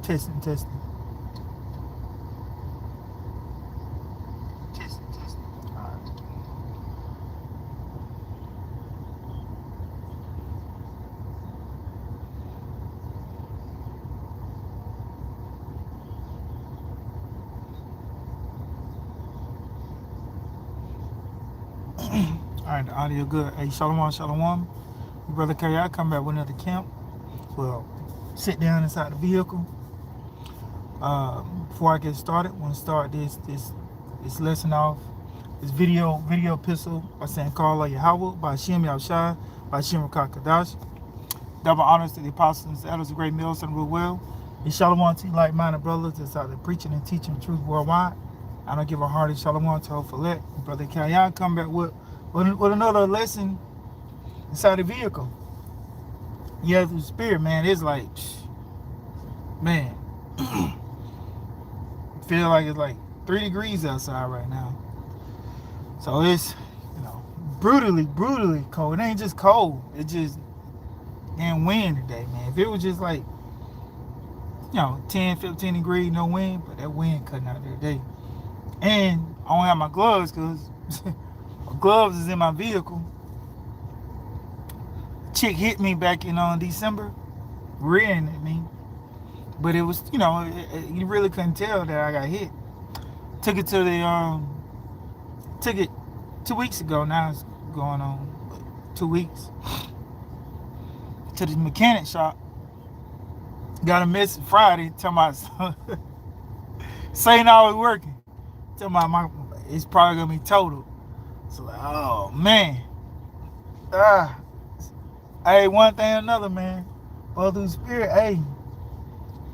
Testing, testing. Testing, testing. Alright, the audio good. Hey, shalom, shalom. Your brother Chaayah come back with another camp. Well, sit down inside the vehicle. Before I get started, I want to start this lesson off. This video epistle by saying Call Yahweh by Shem Yahushai by Shem Kadash. Double honors to the apostles and elders of great meals and rule well. And shalom to you like-minded brothers that's out there preaching and teaching truth worldwide. I don't give a hearty shalom to Ophelet. Brother Chaayah come back with another lesson inside the vehicle. Yeah, through the spirit, man. It's like, man, feel like it's like 3 degrees outside right now. So it's, brutally cold. It ain't just cold. It just damn wind today, man. If it was just like, 10, 15 degrees, no wind, but that wind cutting out there today. And I don't have my gloves because my gloves is in my vehicle. Chick hit me back in December, rearing at me. But it was, you really couldn't tell that I got hit. Took it to took it 2 weeks ago. Now it's going on 2 weeks. To the mechanic shop. Got a message Friday talking about saying I was working. Talking about it's probably gonna be totaled. So like, oh man. Hey, one thing or another, man. Both through spirit, hey.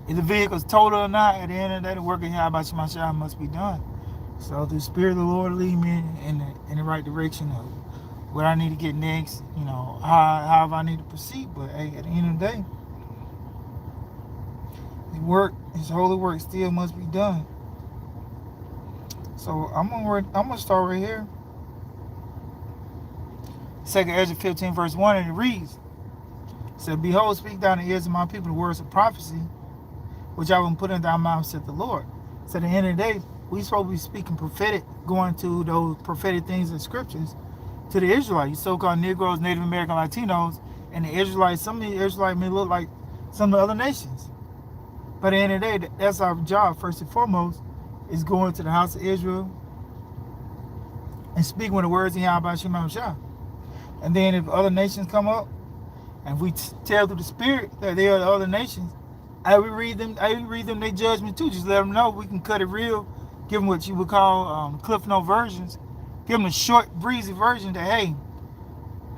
If the vehicle's total or not, at the end of the day, the work of Yahweh my shot must be done. So through the spirit of the Lord lead me in the right direction of what I need to get next, how I need to proceed. But hey, at the end of the day, his holy work still must be done. So I'm gonna start right here. 2nd Ezra 15 verse 1, and it reads, it said, Behold, speak down the ears of my people the words of prophecy, which I will put in thy mouth, said the Lord. So at the end of the day, we supposed to be speaking prophetic, going to those prophetic things in scriptures to the Israelites, so-called Negroes, Native American, Latinos, and the Israelites. Some of the Israelites may look like some of the other nations. But at the end of the day, that's our job, first and foremost, is going to the house of Israel and speaking with the words of Yahweh Shema Shah. And then if other nations come up, and we tell through the spirit that they are the other nations, I read them their judgment too. Just let them know we can cut it real, give them what you would call Cliff Note versions. Give them a short, breezy version that, hey,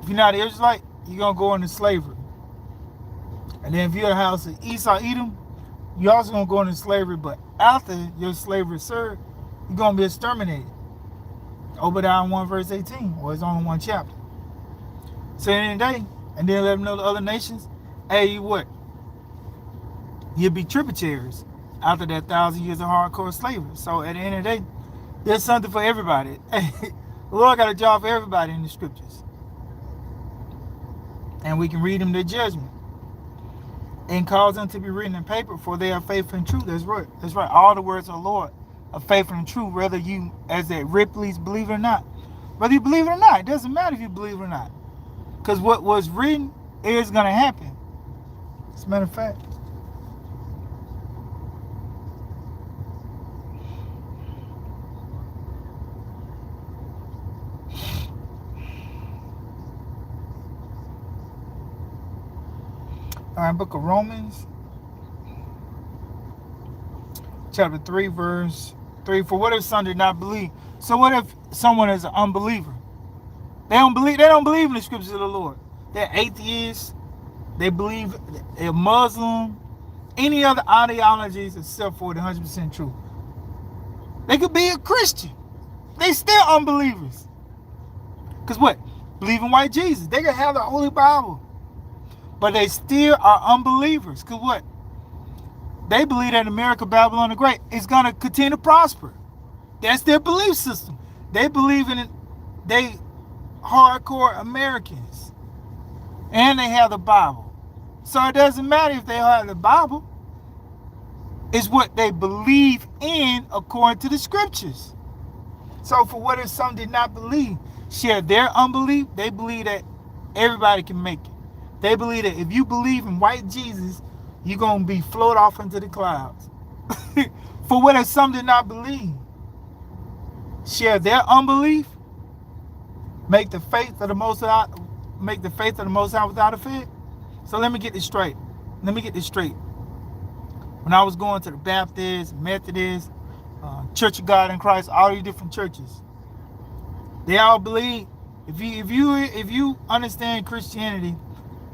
if you're not an Israelite, you're going to go into slavery. And then if you're the house of Esau, Edom, you're also going to go into slavery, but after your slavery is served, you're going to be exterminated. Obadiah 1 verse 18, or it's only one chapter. So in the day, and then let them know the other nations, hey, what? You'll be tributaries after that 1,000 years of hardcore slavery. So at the end of the day, there's something for everybody. The Lord got a job for everybody in the scriptures. And we can read them their judgment. And cause them to be written in paper, for they are faithful and true. That's right. That's right. All the words of the Lord are faithful and true, whether you, as that Ripley's, believe it or not. Whether you believe it or not, it doesn't matter if you believe it or not. Because what was written is going to happen. As a matter of fact. All right, book of Romans, chapter 3, verse 3. For what if some did not believe? So what if someone is an unbeliever? They don't believe in the scriptures of the Lord. They're atheists. They believe they're Muslim. Any other ideologies except for the 100% truth. They could be a Christian. They still unbelievers. Because what? Believe in white Jesus. They can have the Holy Bible. But they still are unbelievers. Because what? They believe that America, Babylon the Great, is going to continue to prosper. That's their belief system. They believe in it. They hardcore Americans. And they have the Bible. So it doesn't matter if they have the Bible. is what they believe in according to the scriptures. So for what if some did not believe? Share their unbelief. They believe that everybody can make it. They believe that if you believe in white Jesus, you're going to be floated off into the clouds. For what if some did not believe? Share their unbelief. Make the faith of the Most High, without a faith. So let me get this straight. When I was going to the Baptist, Methodist, Church of God in Christ, all these different churches, they all believe. If you understand Christianity,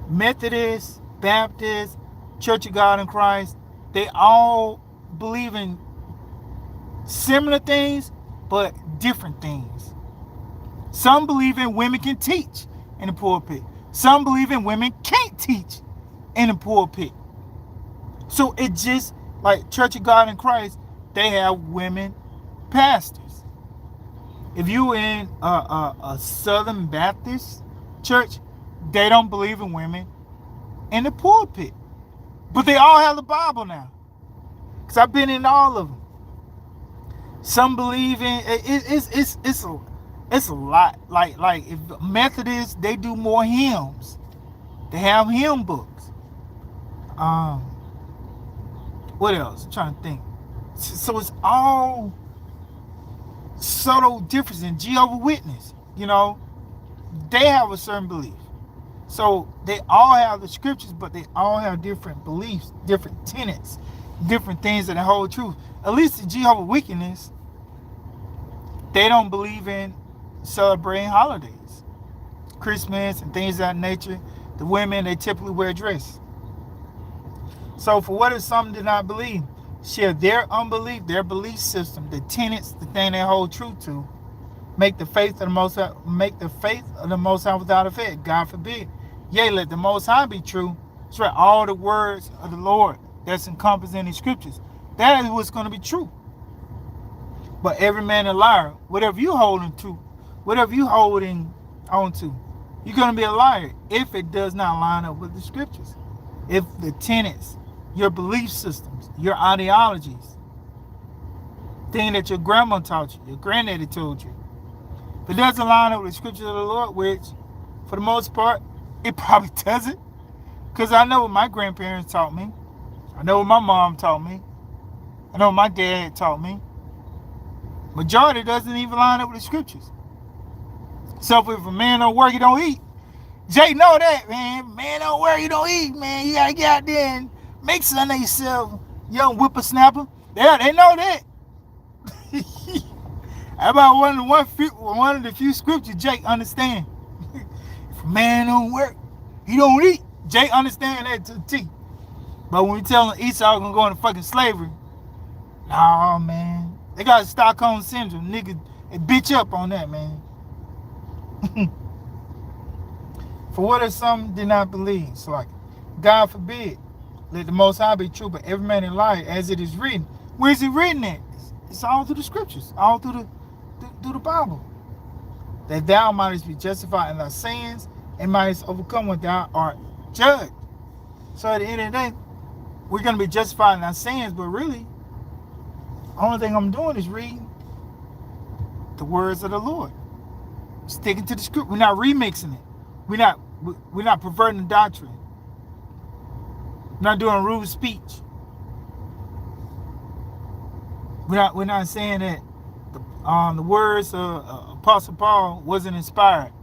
Methodist, Baptist, Church of God in Christ, they all believe in similar things, but different things. Some believe in women can teach in the pulpit. Some believe in women can't teach in the pulpit. So it just like Church of God in Christ, they have women pastors. If you in a Southern Baptist church, they don't believe in women in the pulpit. But they all have the Bible now. Because I've been in all of them. Some believe in it's a lot. Like if Methodists, they do more hymns. They have hymn books. What else? I'm trying to think. So it's all subtle difference. In Jehovah's Witness, they have a certain belief. So they all have the scriptures, but they all have different beliefs, different tenets, different things that hold truth. At least the Jehovah's Witness, they don't believe in celebrating holidays, Christmas and things of that nature. The women, they typically wear dress. So for what if some did not believe? Share their unbelief, their belief system, the tenets, the thing they hold true to. Make the faith of the Most High without a faith. God forbid. Yea, let the Most High be true. That's right. All the words of the Lord that's encompassed in the scriptures. That is what's going to be true. But every man a liar. Whatever you holding on to, you're going to be a liar if it does not line up with the scriptures. If the tenets, your belief systems, your ideologies, thing that your grandma taught you, your granddaddy told you, if it doesn't line up with the scriptures of the Lord, which for the most part, it probably doesn't. Because I know what my grandparents taught me. I know what my mom taught me. I know what my dad taught me. Majority doesn't even line up with the scriptures. So if a man don't work, he don't eat. Jay know that, man. Man don't work, you don't eat, man. You gotta get out there and make something of yourself, young whippersnapper. They know that. How about one of the few scriptures Jake understand? If a man don't work, he don't eat. Jake understand that to the T. But when we tell him Esau gonna go into fucking slavery, nah, man. They got Stockholm syndrome. Nigga, they bitch up on that, man. For what if some did not believe? So like, God forbid, let the Most High be true, but every man a liar, as it is written. Where is it written at? It's all through the scriptures, all through the Bible. That thou mightest be justified in thy sins and mightest overcome when thou art judged. So at the end of the day, we're going to be justified in our sins, but really, the only thing I'm doing is reading the words of the Lord. Sticking to the script. We're not remixing it. We're not perverting the doctrine. We're not doing rude speech. We're not saying that the words of Apostle Paul wasn't inspired.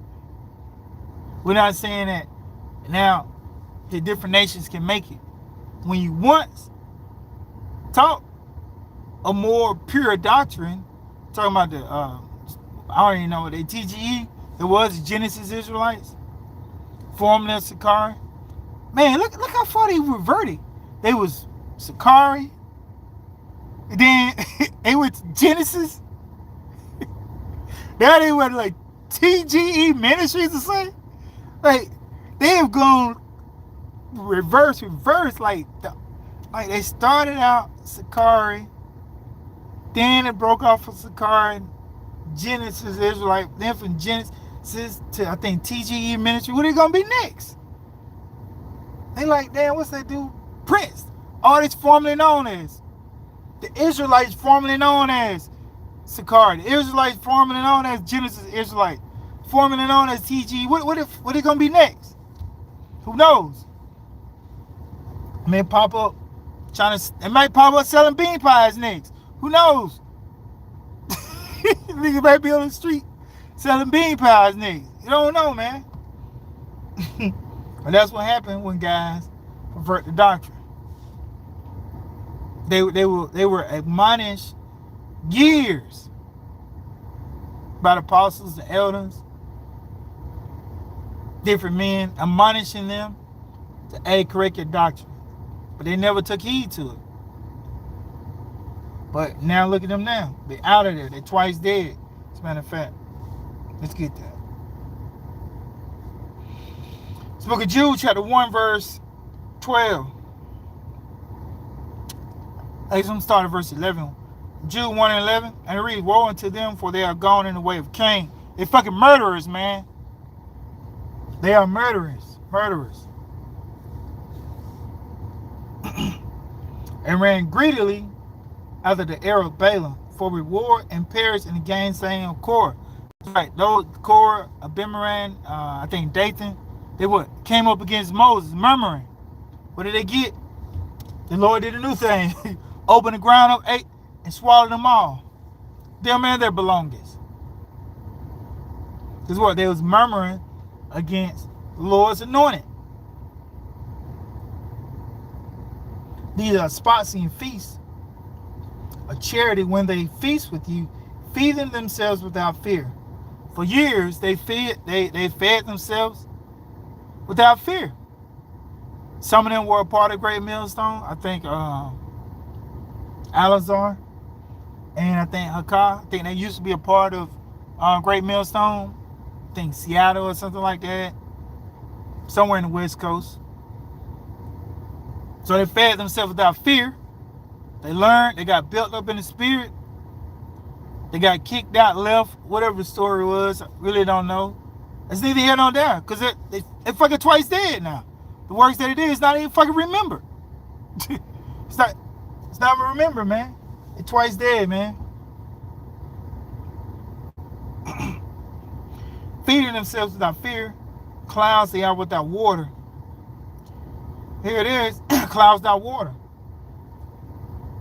We're not saying that now the different nations can make it. When you once taught a more pure doctrine, talking about the I don't even know what they TGE. It was Genesis Israelites, formerly Sakari. Man, look how far they reverted. They was Sakari, and then they went to Genesis. Now they went like TGE Ministries or something. Like they have gone reverse. Like they started out Sakari, then it broke off of Sakari, Genesis Israelite, then from Genesis to I think TGE Ministry. What are they gonna be next? They like, damn, what's that dude? Prince. All this formerly known as. The Israelites formerly known as Sakari. The Israelites formerly known as Genesis Israelite. Formerly known as TG. What it gonna be next? Who knows? It may pop up it might pop up selling bean pies next. Who knows? Niggas might be on the street selling bean pies next. You don't know, man. But that's what happened when guys pervert the doctrine. They were admonished years by the apostles, the elders, different men, admonishing them to correct your doctrine. But they never took heed to it. But now look at them now. They're out of there. They're twice dead. As a matter of fact. Let's get that. It's the book of Jude, chapter 1, verse 12. I'm going to start at verse 11. Jude 1 and 11. And it reads, woe unto them, for they are gone in the way of Cain. They fucking murderers, man. They are murderers. Murderers. And ran greedily after the error of Balaam for reward and perished in the gainsaying of Korah. Right, those Korah, Abimelech, I think Dathan, they came up against Moses, murmuring. What did they get? The Lord did a new thing. Opened the ground up, ate, and swallowed them all. Them and their belongings. Because what? They was murmuring against the Lord's anointed. These are spots and feasts. A charity when they feast with you, feeding themselves without fear. For years they fed themselves without fear. Some of them were a part of Great Millstone. I think Alazar and I think Hakah. I think they used to be a part of Great Millstone. I think Seattle or something like that. Somewhere in the West Coast. So they fed themselves without fear. They learned, they got built up in the spirit. They got kicked out, left, whatever the story was. I really don't know. It's neither here nor there, because they fucking twice dead now. The works that it did is not even fucking remembered. it's not even remembered, man. They twice dead, man. Feeding themselves without fear. Clouds they are without water. Here it is, clouds without water.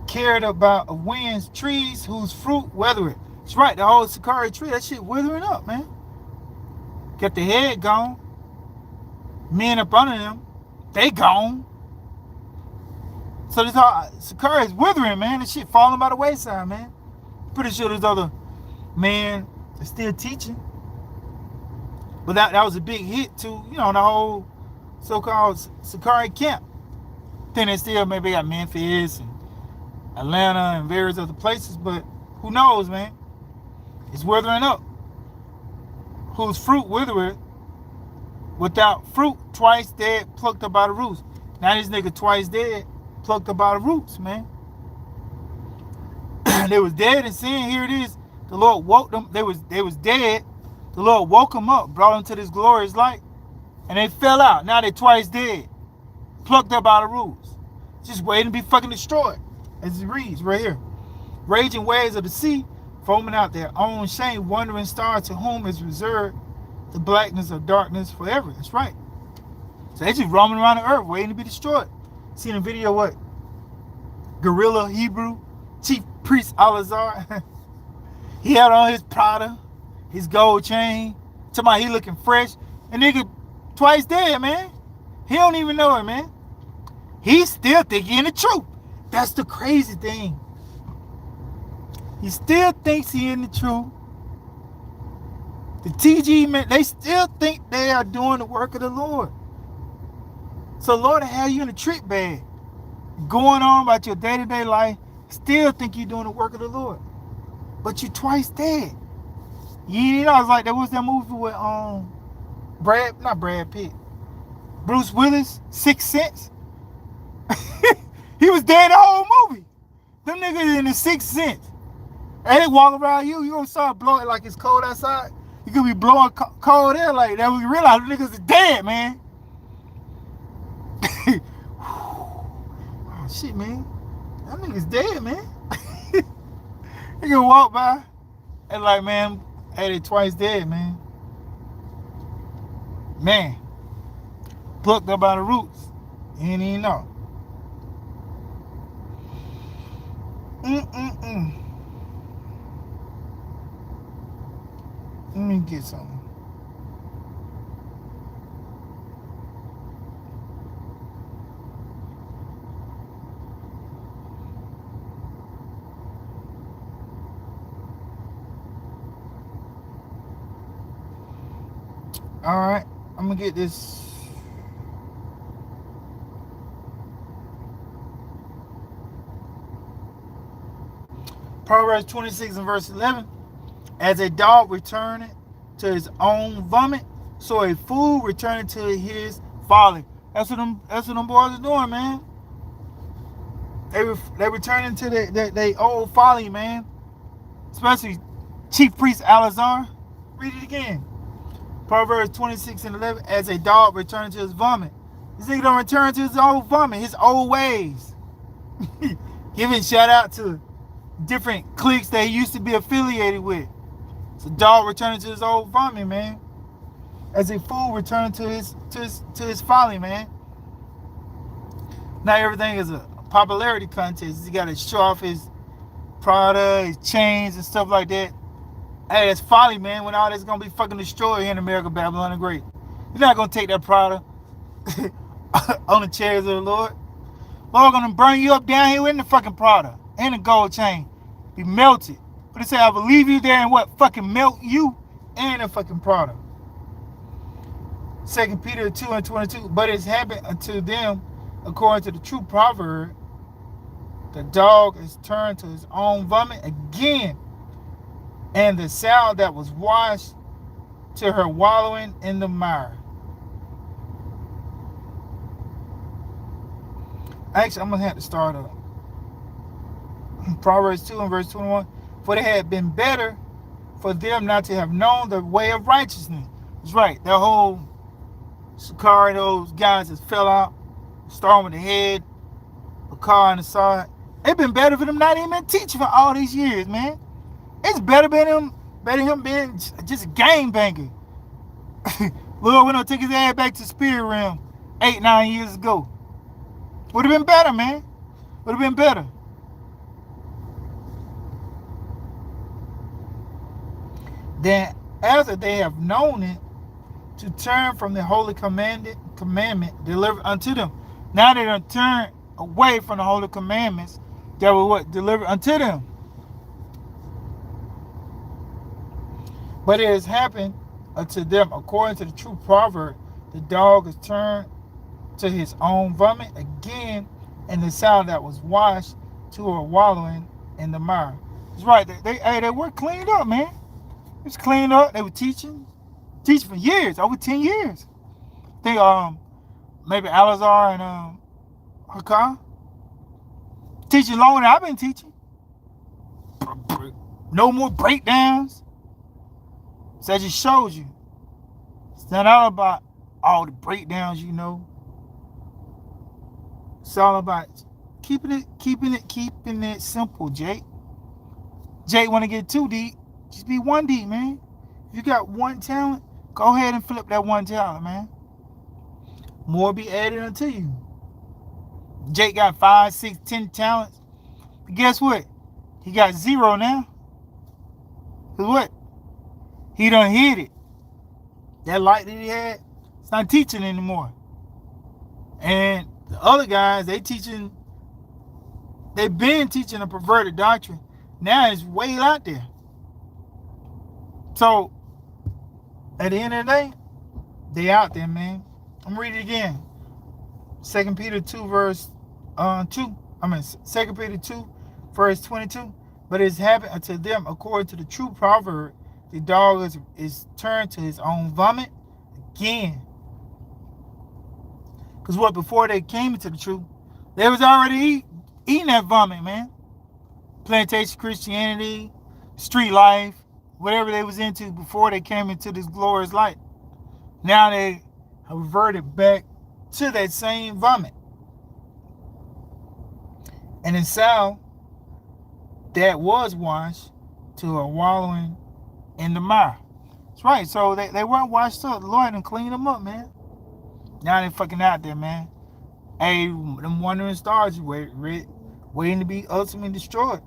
Carried about of winds, trees whose fruit withereth. It's right, the whole Sakari tree, that shit withering up, man. Got the head gone. Men up under them, they gone. So this whole Sakari is withering, man. This shit falling by the wayside, man. Pretty sure there's other men that's still teaching. But that was a big hit to, the whole so-called Sakari camp. Then they still maybe got Memphis and Atlanta and various other places, but who knows, man? It's withering up. Whose fruit withereth, without fruit, twice dead, plucked up by the roots. Now this nigga twice dead, plucked up by the roots, man. They was dead in sin. Here it is. The Lord woke them. They was dead. The Lord woke them up, brought them to this glorious light, and they fell out. Now they twice dead, plucked up by the roots, just waiting to be fucking destroyed. As it reads right here, raging waves of the sea, foaming out their own shame, wandering stars to whom is reserved the blackness of darkness forever. That's right. So they just roaming around the earth, waiting to be destroyed. Seen a video what? Gorilla Hebrew chief priest Alazar. He had on his Prada, his gold chain. Talking about he looking fresh. And nigga twice dead, man. He don't even know it, man. He still think he in the truth. That's the crazy thing. He still thinks he in the truth. The TG men, they still think they are doing the work of the Lord. So Lord will have you in a trick bag, going on about your day-to-day life, still think you're doing the work of the Lord. But you twice dead. You know, I was like, there was that movie with not Brad Pitt, Bruce Willis, 6th Sense. He was dead the whole movie. Them niggas in the 6th Sense. And they walk around you gonna start blowing like it's cold outside. You could be blowing cold air like that. We realize the niggas is dead, man. Oh, shit, man. That nigga's dead, man. You can walk by and like, man, hey, they twice dead, man. Man, plucked up by the roots. You didn't even know. Mm-mm-mm. Let me get something. All right, I'm gonna get this. Proverbs 26 and verse 11. As a dog returneth to his own vomit, so a fool returneth to his folly. That's what them boys are doing, man. They returning to their old folly, man. Especially Chief Priest Alazar. Read it again. Proverbs 26 and 11. As a dog returns to his vomit. This nigga don't return to his old vomit, his old ways. Giving shout out to different cliques that he used to be affiliated with. It's a dog returning to his old vomit, man. As a fool returning to his folly, man. Not everything is a popularity contest. He got to show off his Prada, his chains, and stuff like that. Hey, that's folly, man. When all that's gonna be fucking destroyed here in America, Babylon the Great. You're not gonna take that Prada on the chairs of the Lord. Lord gonna burn you up down here in the fucking Prada and the gold chain. Be melted. But it say, I will leave you there and what? Fucking melt you and the fucking Prada. 2 Peter 2 and 22. But it's happened unto them according to the true proverb. The dog is turned to his own vomit again, and the sow that was washed to her wallowing in the mire. Actually, I'm going to have to start up. Proverbs 2 and verse 21. For it had been better for them not to have known the way of righteousness. That's right. That whole Sakari, those guys that fell out, storm with the head, a car on the side. It's been better for them not even been teaching for all these years, man. It's better than him being just a game banker. Lord, we don't take his ass back to spirit realm 8-9 years ago. Would have been better, man. Would have been better. Then after they have known it, to turn from the holy commandment delivered unto them. Now they done turn away from the holy commandments that were what? Delivered unto them. But it has happened unto them according to the true proverb, the dog is turned to his own vomit again, and the sow that was washed to her wallowing in the mire. That's right. They were cleaned up, man. It was cleaned up. They were teaching for years, over 10 years. I think maybe Alazar and Hakan teaching longer than I've been teaching. No more breakdowns. So that just shows you. It's not all about all the breakdowns, you know. It's all about keeping it simple, Jake. Jake want to get too deep. Just be one deep, man. If you got one talent, go ahead and flip that one talent, man. More be added unto you. Jake got 5, 6, 10 talents. But guess what? He got 0 now. Cause what? He done hit it. That light that he had, it's not teaching anymore. And the other guys, they've been teaching a perverted doctrine. Now it's way out there. So, at the end of the day, they out there, man. I'm reading it again. 2 Peter 2 verse 2. 2 Peter 2 verse 22. But it has happened unto them according to the true proverb, the dog is turned to his own vomit again. Because what, before they came into the truth, they was already eating that vomit, man. Plantation Christianity, street life, whatever they was into before they came into this glorious light. Now they have reverted back to that same vomit. and in sow that was washed to a wallowing in the mire. That's right. So they weren't washed up. The Lord done cleaned them up, man. Now they fucking out there, man. Hey, them wandering stars waiting to be ultimately destroyed.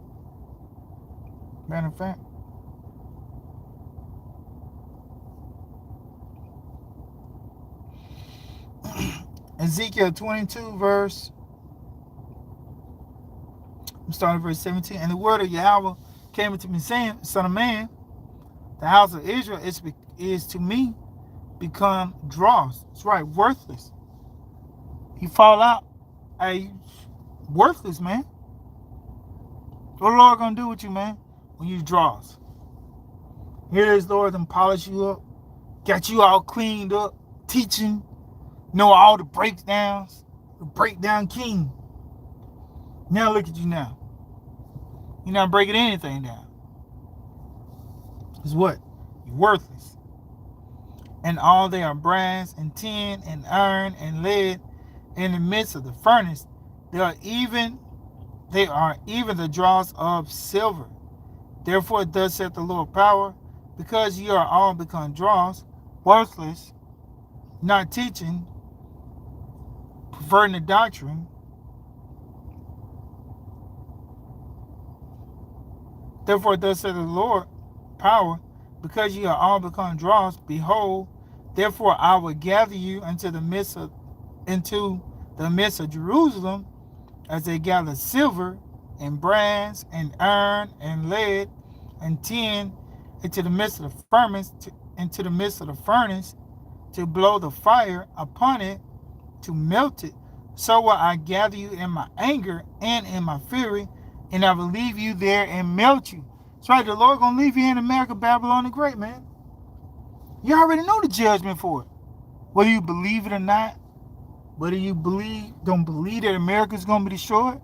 Matter of fact. Ezekiel 22, I'm starting verse 17. And the word of Yahweh came unto me, saying, Son of man, the house of Israel is to me become dross. That's right, worthless. You fall out, hey, worthless, man. What the Lord gonna do with you, man, when you dross? Here is Lord and polish you up, got you all cleaned up, teaching, know all the breakdowns, the breakdown king. Now look at you now. You're not breaking anything down. It's what? You're worthless. And all they are brass and tin and iron and lead in the midst of the furnace. They are even the dross of silver. Therefore thus saith the Lord power, because ye are all become dross, worthless, not teaching, perverting the doctrine. Therefore thus saith the Lord power, because ye are all become dross, behold, therefore I will gather you into the midst of Jerusalem, as they gather silver and brass and iron and lead and tin into the midst of the furnace, to blow the fire upon it, to melt it. So will I gather you in my anger and in my fury, and I will leave you there and melt you. That's right, the Lord gonna leave you in America, Babylon the Great, man. You already know the judgment for it. Whether you believe it or not, whether you don't believe that America's gonna be destroyed,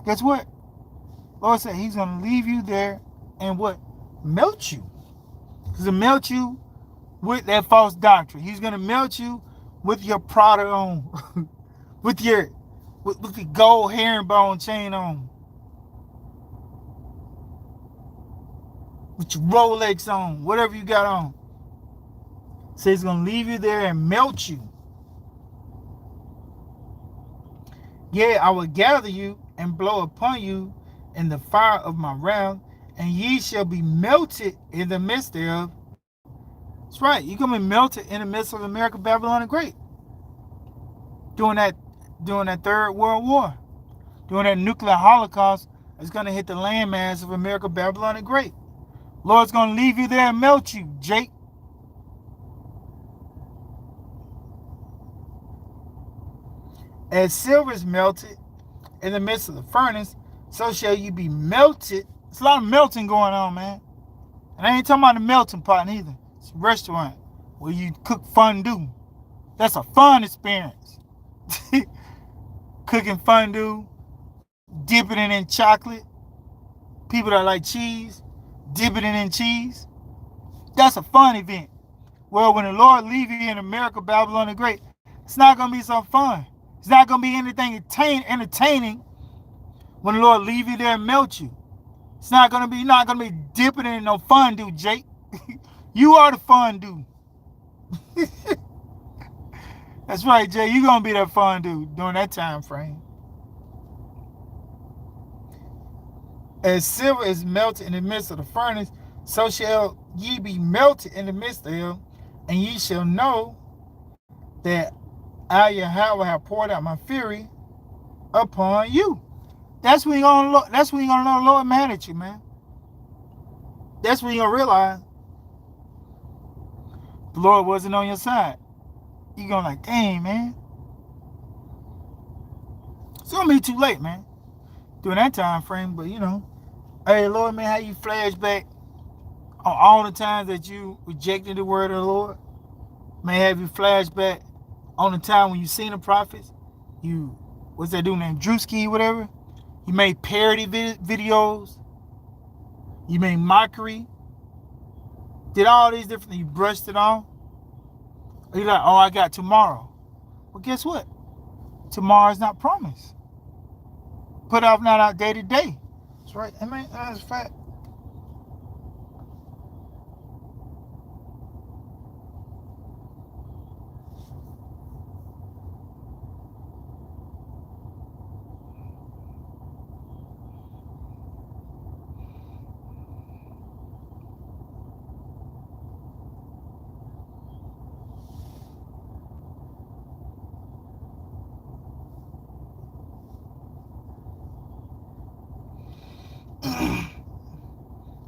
guess what? Lord said he's gonna leave you there and what? Melt you. He's gonna melt you with that false doctrine. He's gonna melt you with your Prada on, with the gold herringbone chain on, with your Rolex on, whatever you got on. So he's gonna leave you there and melt you. Yea, I will gather you and blow upon you in the fire of my wrath, and ye shall be melted in the midst thereof. That's right, you're gonna be melted in the midst of America, Babylon the Great. During that Third World War, during that nuclear holocaust, it's gonna hit the landmass of America, Babylon the Great. Lord's gonna leave you there and melt you, Jake. As silver is melted in the midst of the furnace, so shall you be melted. It's a lot of melting going on, man. And I ain't talking about the melting pot neither. It's a restaurant where you cook fondue. That's a fun experience. Cooking fondue, dipping it in chocolate. People that like cheese, dipping it in cheese. That's a fun event. Well, when the Lord leave you in America, Babylon the Great, it's not going to be so fun. It's not going to be anything entertaining when the Lord leave you there and melt you. It's not going to be, you're not going to be dipping in no fondue, Jake. You are the fondue. That's right, Jay. You're going to be that fondue during that time frame. As silver is melted in the midst of the furnace, so shall ye be melted in the midst thereof, and ye shall know that I, Yahweh, have poured out my fury upon you. That's when you're gonna know the Lord mad at you, man. That's when you're gonna realize the Lord wasn't on your side. You're gonna like, dang, man. It's gonna be too late, man. During that time frame, but hey, Lord, man, how you flash back on all the times that you rejected the word of the Lord? May have you flash back on the time when you seen the prophets. What's that dude named Drewski, whatever? You made parody videos. You made mockery. Did all these different things. You brushed it off. You're like, oh, I got tomorrow. Well, guess what? Tomorrow's not promised. Put off not our day to day. That's right. Amen. That's a fact.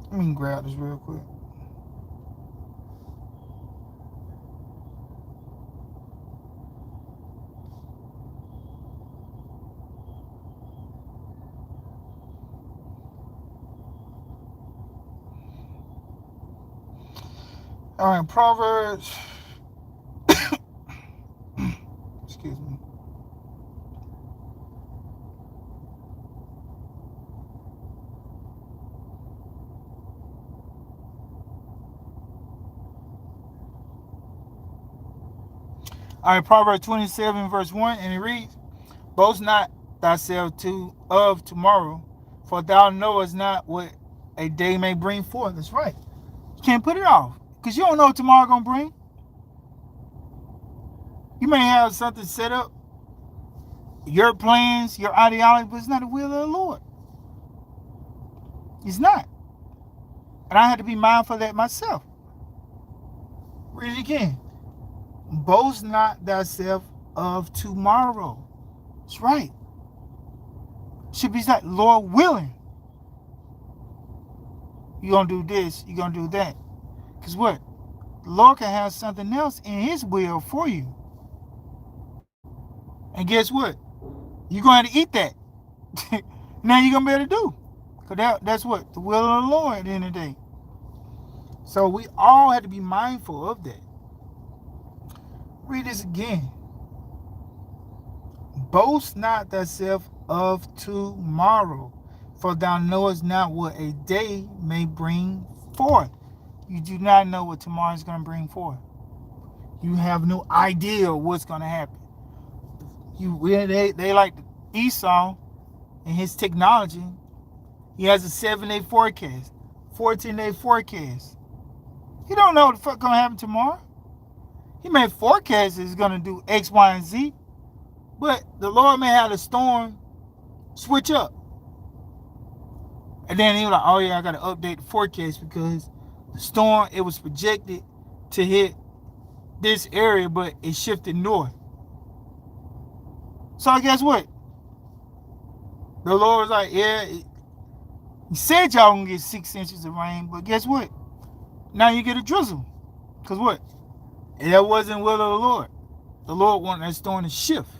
Let me grab this real quick. All right, Proverbs. Excuse me. All right, Proverbs 27, verse 1, and it reads, Boast not thyself of tomorrow, for thou knowest not what a day may bring forth. That's right. You can't put it off, because you don't know what tomorrow going to bring. You may have something set up, your plans, your ideology, but it's not the will of the Lord. It's not. And I had to be mindful of that myself. Read it again. Boast not thyself of tomorrow. That's right. Should be like, Lord willing. You're going to do this, you're going to do that. Because what? The Lord can have something else in his will for you. And guess what? You're going to eat that. Now you're going to be able to do. Because that's what? The will of the Lord at the end of the day. So we all had to be mindful of that. Read this again. Boast not thyself of tomorrow, for thou knowest not what a day may bring forth. You do not know what tomorrow is going to bring forth. You have no idea what's going to happen. They like Esau and his technology. He has a 7-day forecast, 14-day forecast. You don't know what the fuck going to happen tomorrow. He may forecast is going to do X, Y, and Z, but the Lord may have the storm switch up. And then he was like, oh yeah, I got to update the forecast because the storm, it was projected to hit this area, but it shifted north. So guess what? The Lord was like, yeah, he said y'all gonna get 6 inches of rain, but guess what? Now you get a drizzle. Because what? That wasn't will of the Lord. The Lord wanted that storm to shift.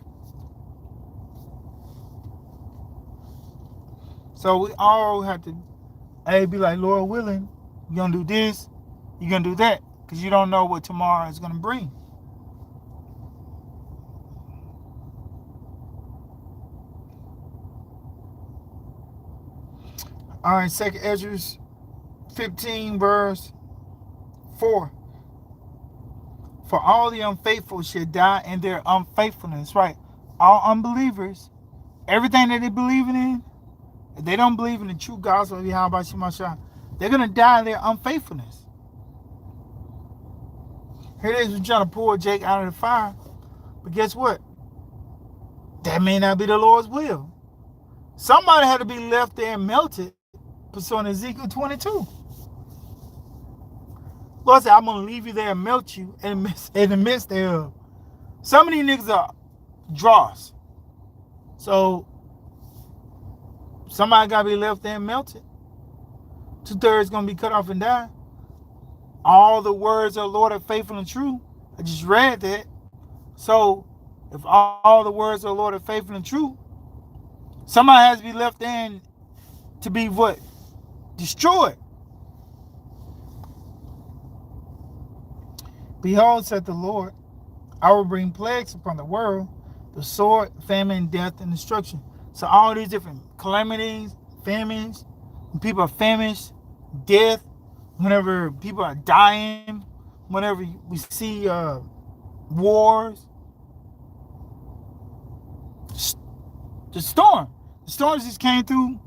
So we all have to be like, Lord willing, you're going to do this, you're going to do that, because you don't know what tomorrow is going to bring. All right, 2 Ezra 15, verse 4. For all the unfaithful should die in their unfaithfulness. Right. All unbelievers, everything that they believe in, if they don't believe in the true gospel of Yahweh Shemashah, they're going to die in their unfaithfulness. Here it is, we're trying to pull Jake out of the fire. But guess what? That may not be the Lord's will. Somebody had to be left there and melted, pursuant Ezekiel 22. Lord said, I'm going to leave you there and melt you in the midst thereof. Some of these niggas are dross. So, somebody got to be left there and melted. 2/3 going to be cut off and die. All the words of the Lord are faithful and true. I just read that. So, if all the words of the Lord are faithful and true, somebody has to be left in to be what? Destroyed. Behold, said the Lord, I will bring plagues upon the world, the sword, famine, death, and destruction. So all these different calamities, famines, when people are famished, death, whenever people are dying, whenever we see wars, the storm. The storms just came through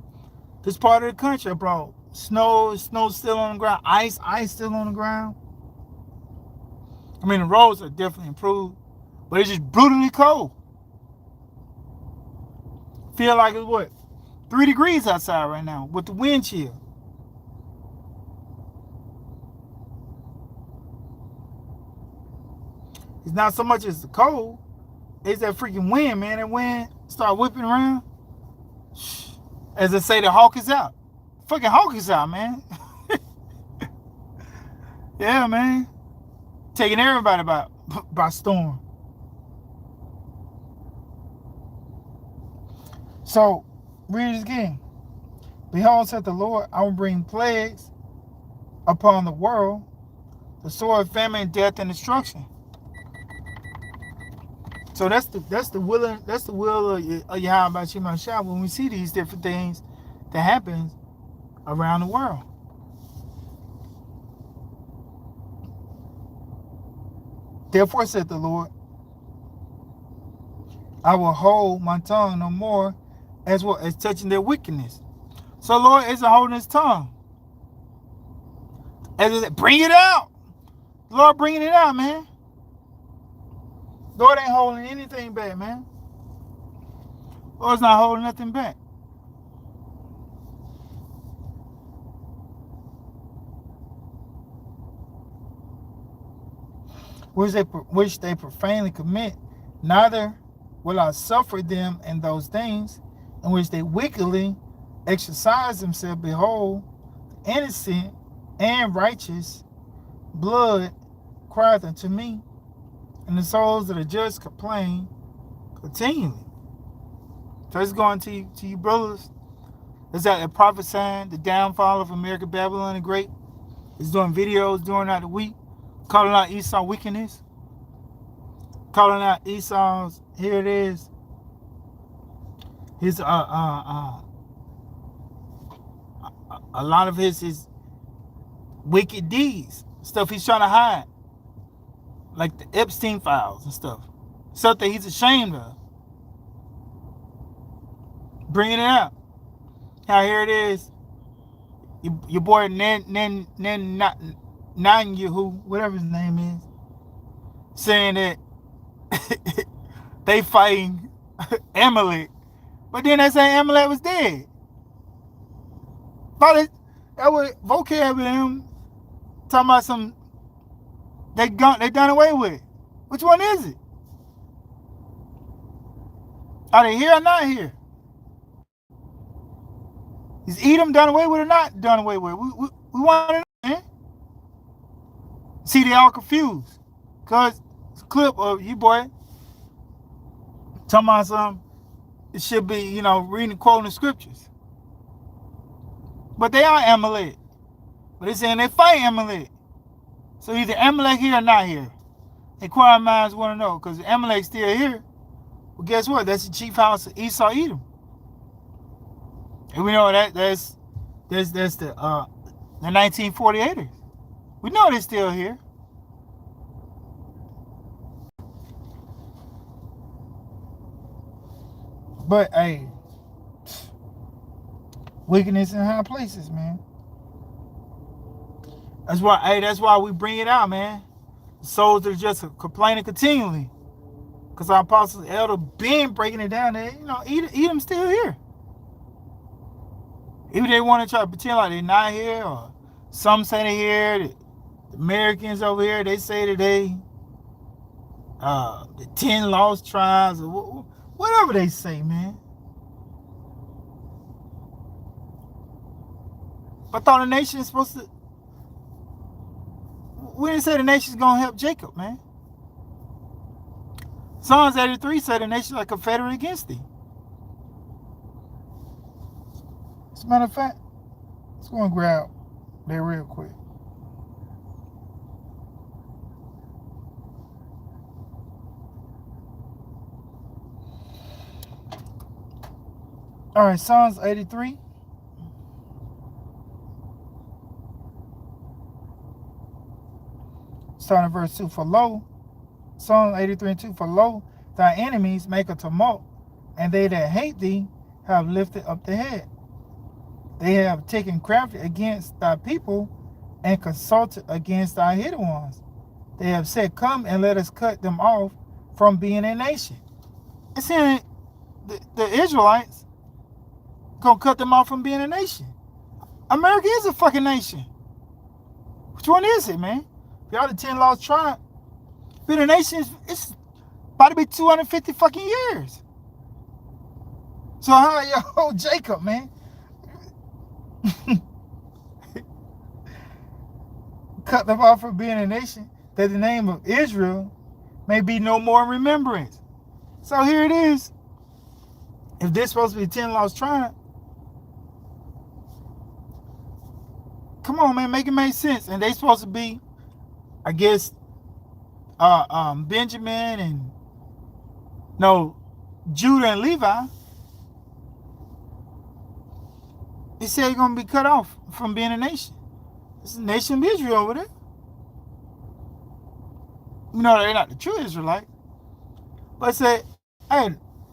this part of the country, bro. Snow still on the ground. Ice still on the ground. I mean, the roads are definitely improved, but it's just brutally cold. Feel like it's what? 3 degrees outside right now with the wind chill. It's not so much as the cold, it's that freaking wind, man. That wind start whipping around. As they say, the hawk is out. Fucking hawk is out, man. Yeah, man. Taking everybody by storm. So, read it again. Behold, said the Lord, I will bring plagues upon the world, the sword, famine, death, and destruction. So that's the will of Yahweh Shemashah when we see these different things that happen around the world. Therefore said the Lord, I will hold my tongue no more as well as touching their wickedness. So Lord isn't holding his tongue. As it, bring it out. Lord bringing it out, man. Lord ain't holding anything back, man. Lord's not holding nothing back. Which they profanely commit, neither will I suffer them in those things in which they wickedly exercise themselves. Behold, the innocent and righteous blood crieth unto me, and the souls that are just complain continually. So it's going to you brothers. It's that prophesying the downfall of American Babylon the Great. It's doing videos during the week, calling out Esau wickedness, calling out Esau's. Here it is. His a lot of his wicked deeds, stuff he's trying to hide, like the Epstein files and stuff that he's ashamed of. Bringing it out. Now here it is. Your boy Netanyahu, whatever his name is, saying that they fighting Amalek, but then they say Amalek was dead. But that was vocabulary talking about some they done away with. Which one is it? Are they here or not here? Is Edom done away with or not done away with? We want to know, man. See, they all confused. Because it's a clip of you, boy, talking about something. It should be, reading, quoting the scriptures. But they are Amalek. But they're saying they fight Amalek. So either Amalek here or not here. Inquiring minds want to know. Because Amalek's still here. Well, guess what? That's the chief house of Esau, Edom. And we know that's the 1948ers. We know they're still here. But hey, wickedness in high places, man. That's why we bring it out, man. Souls are just complaining continually. Because our apostles, elder, been breaking it down there. Edom's still here. Even they want to try to pretend like they're not here, or some say they're here. The Americans over here, they say that they, the 10 lost tribes, or whatever they say, man. I thought the nation is supposed to. We didn't say the nation's going to help Jacob, man. Psalms 83 said the nation is a confederate against thee. As a matter of fact, let's go and grab there real quick. All right, Psalms 83. Starting at verse 2. For lo, Psalm 83 and 2. For lo, thy enemies make a tumult, and they that hate thee have lifted up the head. They have taken craft against thy people and consulted against thy hidden ones. They have said, come and let us cut them off from being a nation. It's saying the Israelites gonna cut them off from being a nation. America is a fucking nation. Which one is it, man? If y'all the 10 lost tribe, being a nation, it's about to be 250 fucking years. So how yo, Jacob, man? Cut them off from being a nation, that the name of Israel may be no more in remembrance. So here it is. If this supposed to be 10 lost tribe, come on, man, make it make sense. And they supposed to be, I guess, Benjamin and Judah and Levi. He said you're gonna be cut off from being a nation. It's the nation of Israel over there. You know they're not the true Israelite. But say, hey,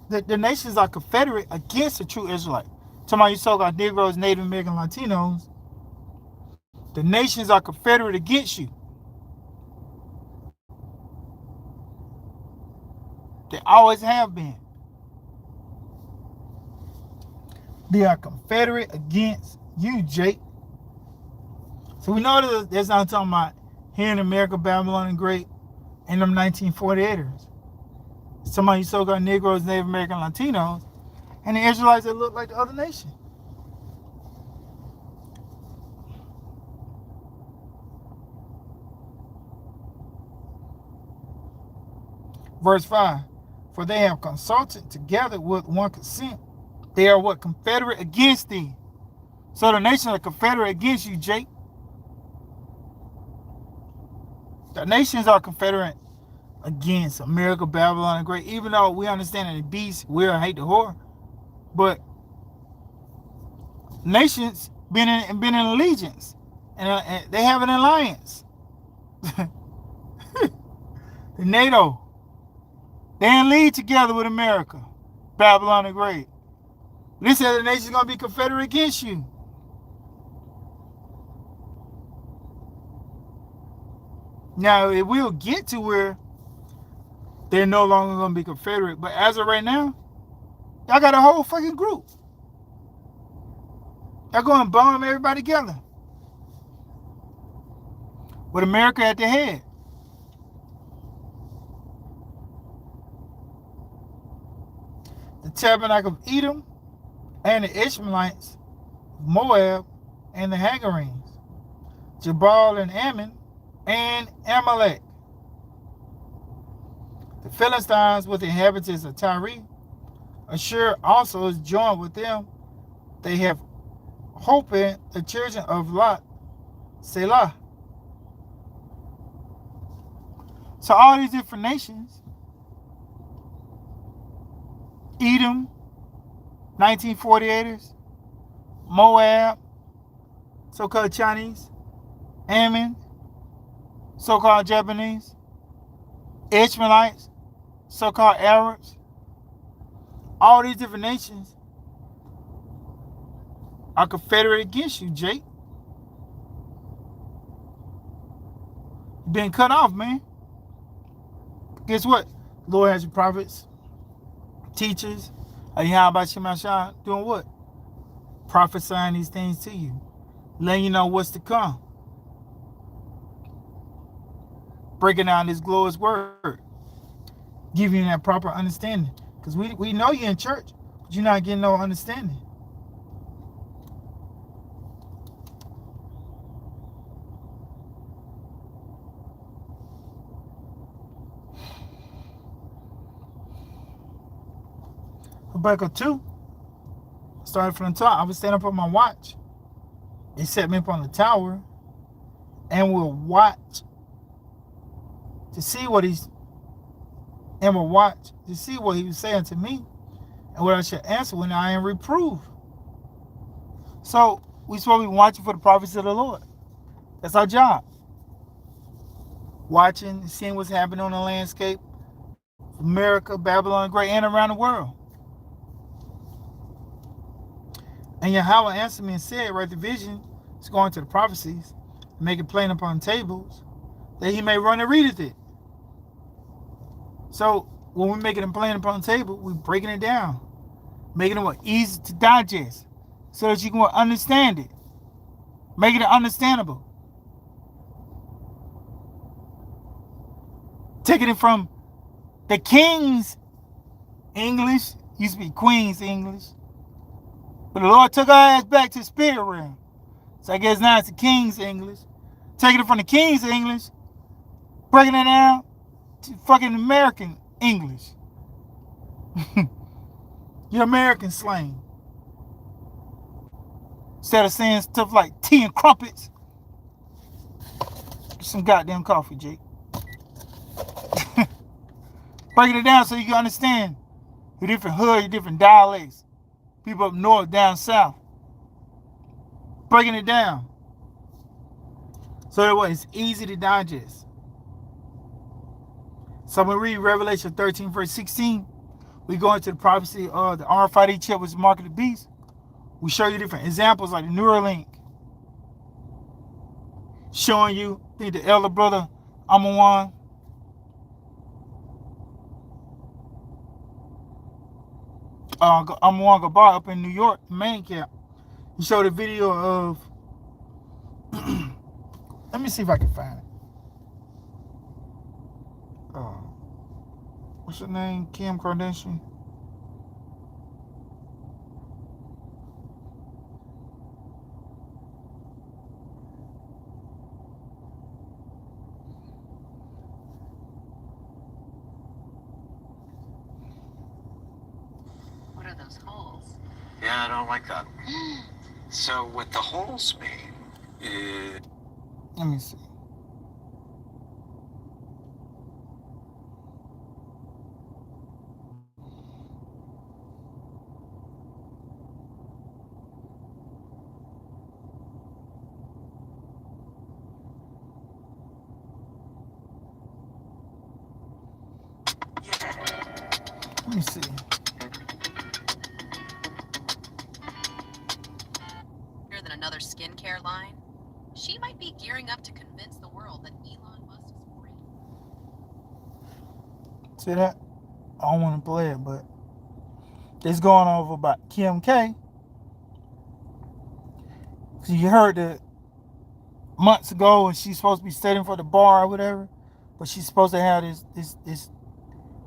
the nations are confederate against the true Israelite. Talking about you so-called Negroes, Native American, Latinos. The nations are confederate against you. They always have been. They are confederate against you, Jake. So we know that that's not talking about here in America, Babylon and Great, and them 1948ers. It's talking about you so-called Negroes, Native American, Latinos, and the Israelites that look like the other nation. Verse 5, for they have consulted together with one consent. They are what? Confederate against thee. So the nations are confederate against you, Jake. The nations are confederate against America, Babylon, and Great. Even though we understand that the beast will hate the whore, but nations been in allegiance, and they have an alliance. The NATO, they in league together with America, Babylon, and Great. This says the nation's gonna be confederate against you. Now it will get to where they're no longer gonna be confederate, but as of right now, y'all got a whole fucking group. Y'all going to bomb everybody together with America at the head. The tabernacle of Edom and the Ishmaelites, Moab and the Hagarenes, Jabal and Ammon and Amalek. The Philistines with the inhabitants of Tyre. Ashur also is joined with them. They have hope in the children of Lot, Selah. So all these different nations, Edom, 1948ers, Moab, so-called Chinese, Ammon, so-called Japanese, Ishmaelites, so-called Arabs, all these different nations are confederate against you, Jake. You've been cut off, man. Guess what? The Lord has your prophets, teachers, doing what? Prophesying these things to you, letting you know what's to come, breaking down this glorious word, giving you that proper understanding. Because we know you're in church, but you're not getting no understanding. Habakkuk 2, started from the top. I was standing up on my watch. They set me up on the tower and will watch to see what he was saying to me and what I should answer when I am reproved. So we supposed to be watching for the prophecy of the Lord. That's our job. Watching, seeing what's happening on the landscape, America, Babylon, Great, and around the world. And Yahweh answered me and said, write the vision, it's going to the prophecies, make it plain upon tables, that he may run and readeth it. So when we make it plain upon the table, we're breaking it down, making it what easy to digest, so that you can understand it, making it understandable. Taking it from the King's English, used to be Queen's English, but the Lord took our ass back to the spirit realm. So I guess now it's the King's English. Taking it from the King's English, breaking it down to fucking American English. Your American slang. Instead of saying stuff like tea and crumpets, get some goddamn coffee, Jake. Breaking it down so you can understand the different hoods, the different dialects. People up north, down south. Breaking it down so that it's easy to digest. So when we read Revelation 13, verse 16, we go into the prophecy of the RFID chip, which is the mark of the beast. We show you different examples like the Neuralink, showing you, I think the elder brother Amawan, Amawan Gabar up in New York, main camp. He showed a video of, let me see if I can find it. What's her name? Kim Kardashian. What are those holes? Yeah, I don't like that. So what the holes mean is... Let me see. Let me see. Bigger than another skincare line. She might be gearing up to convince the world that Elon Musk is free. See that? I don't want to play it, but it's going over about Kim K. So you heard that months ago, and she's supposed to be studying for the bar or whatever, but she's supposed to have this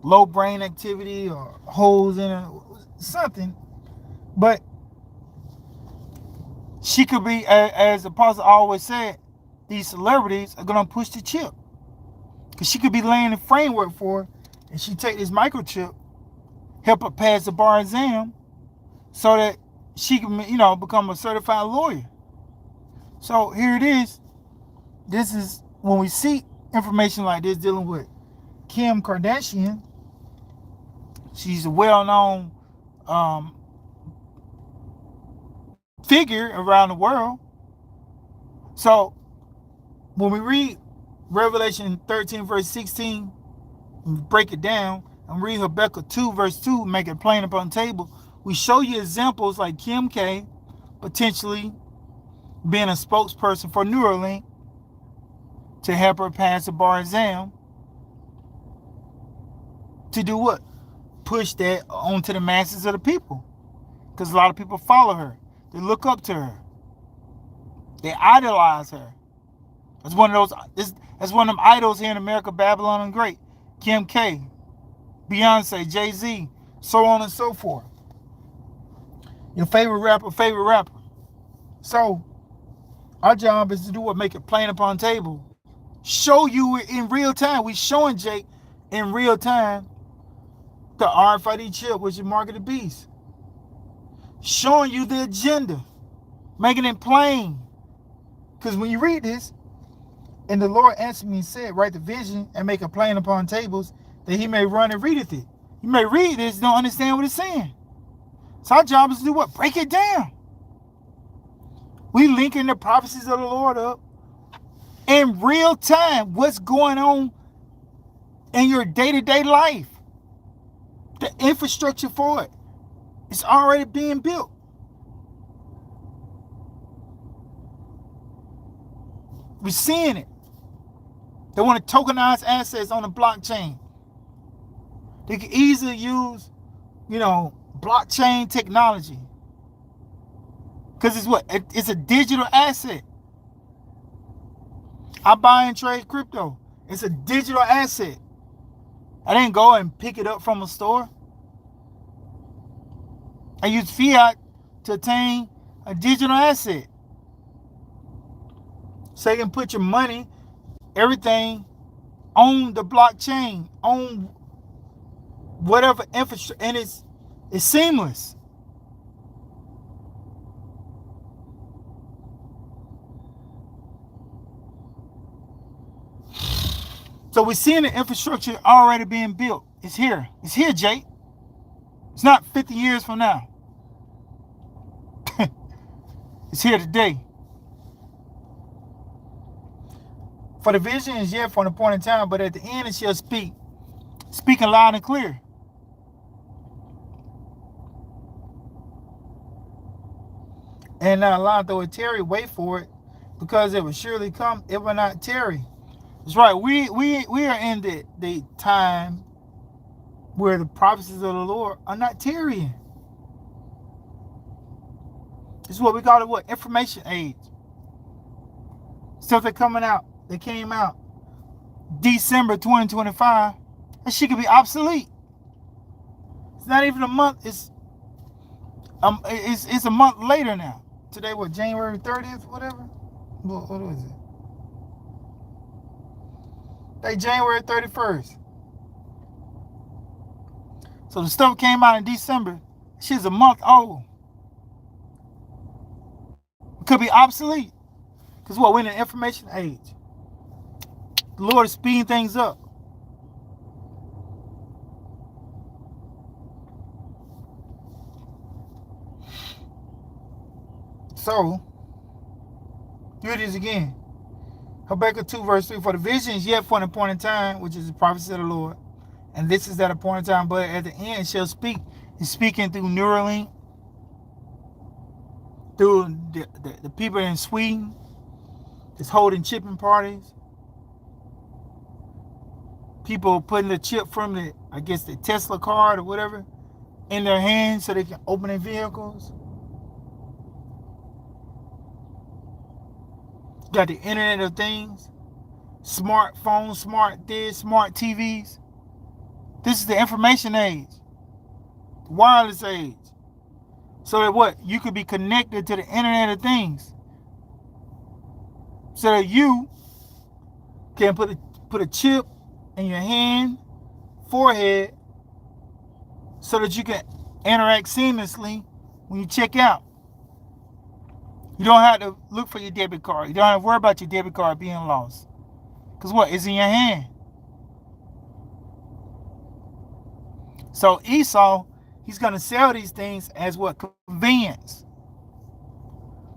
low brain activity or holes in her, something. But she could be, as the Apostle always said, these celebrities are gonna push the chip, because she could be laying the framework for her, and she take this microchip, help her pass the bar exam, so that she can, become a certified lawyer. So here it is. This is when we see information like this dealing with Kim Kardashian. She's a well-known figure around the world. So when we read Revelation 13, verse 16, and break it down, and read Habakkuk 2, verse 2, make it plain upon the table, we show you examples like Kim K potentially being a spokesperson for Neuralink to help her pass the bar exam. To do what? Push that onto the masses of the people. Because a lot of people follow her. They look up to her. They idolize her. That's one of them idols here in America, Babylon and Great. Kim K, Beyonce, Jay-Z, so on and so forth. Your favorite rapper. So our job is to do what? Make it plain upon table. Show you in real time. We showing Jake in real time the RFID chip, which is mark of the beast. Showing you the agenda. Making it plain. Because when you read this, and the Lord answered me and said, write the vision and make it plain upon tables, that he may run and readeth it. You may read this and don't understand what it's saying. So our job is to do what? Break it down. We linking the prophecies of the Lord up in real time. What's going on in your day-to-day life? The infrastructure for it is already being built. We're seeing it. They want to tokenize assets on the blockchain. They can easily use, blockchain technology. Because it's what? It's a digital asset. I buy and trade crypto. It's a digital asset. I didn't go and pick it up from a store. I use fiat to obtain a digital asset. So you can put your money, everything, on the blockchain, on whatever infrastructure, and it's seamless. So we're seeing the infrastructure already being built. It's here. It's here, Jake. It's not 50 years from now. It's here today. For the vision is yet for an appointed time, but at the end it shall speak, speaking loud and clear. And not allow though it tarry, wait for it, because it will surely come, it will not tarry. That's right. We are in the time where the prophecies of the Lord are not tarrying. This is what we call it, what? Information age. Stuff that coming out, that came out December 2025, that shit could be obsolete. It's not even a month. It's a month later now. Today, what, January 30th, whatever? What is it? Like January 31st. So the stuff came out in December. Shit's a month old. It could be obsolete. Because what, we're in an information age. The Lord is speeding things up. So, here it is again. Habakkuk 2 verse 3, for the vision is yet for an appointed time, which is the prophecy of the Lord. And this is that appointed time, but at the end shall speak. He's speaking through Neuralink, through the people in Sweden that's holding chipping parties. People putting the chip from the Tesla card or whatever in their hands so they can open their vehicles. Got the Internet of Things, smartphones, smart this, smart TVs. This is the information age, the wireless age. So that what? You could be connected to the Internet of Things. So that you can put a chip in your hand, forehead, so that you can interact seamlessly when you check out. You don't have to look for your debit card. You don't have to worry about your debit card being lost. Because what? It's in your hand. So Esau, he's going to sell these things as what? Convenience.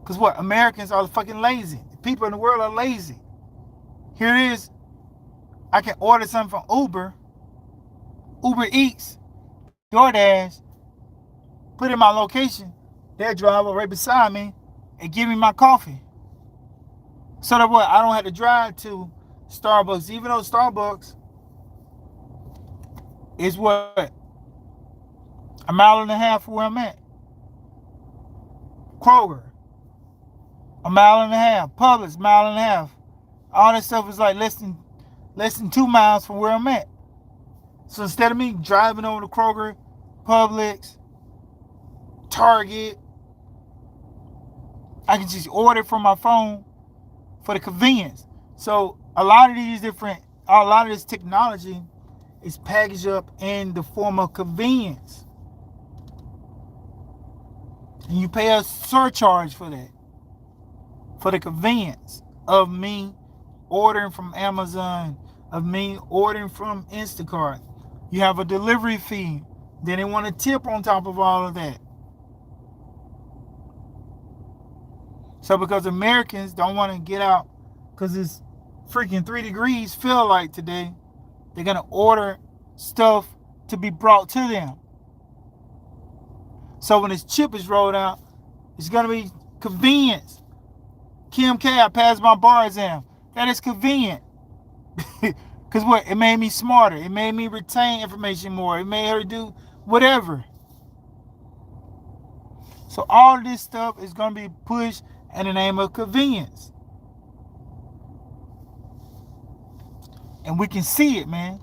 Because what? Americans are fucking lazy. The people in the world are lazy. Here it is. I can order something from Uber Eats, DoorDash, put in my location. They'll drive up right beside me and give me my coffee. So that what? I don't have to drive to Starbucks, even though Starbucks is what? A mile and a half from where I'm at. Kroger, a mile and a half. Publix, mile and a half. All that stuff is like less than 2 miles from where I'm at. So instead of me driving over to Kroger, Publix, Target, I can just order from my phone for the convenience. So a lot of this technology is packaged up in the form of convenience. And you pay a surcharge for that. For the convenience of me ordering from Amazon, of me ordering from Instacart. You have a delivery fee. Then they want a tip on top of all of that. So because Americans don't want to get out because it's freaking 3 degrees feel like today, they're going to order stuff to be brought to them. So when this chip is rolled out, it's going to be convenience. Kim K, I passed my bar exam. That is convenient. Because what? It made me smarter. It made me retain information more. It made her do whatever. So all this stuff is going to be pushed in the name of convenience. And we can see it, man.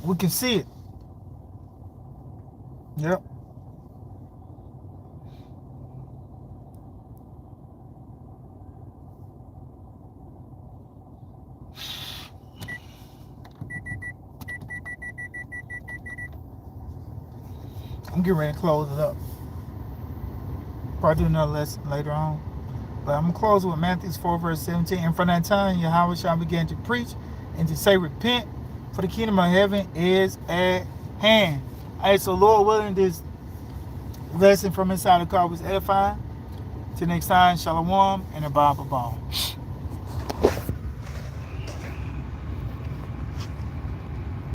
We can see it. Yep. I'm getting ready to close it up. Probably do another lesson later on. But I'm going to close with Matthew 4, verse 17. And from that time, Yahweh shall begin to preach and to say, repent, for the kingdom of heaven is at hand. Hey, so Lord willing, this lesson from inside the car was edifying. Till next time, shalom and a Bible ball.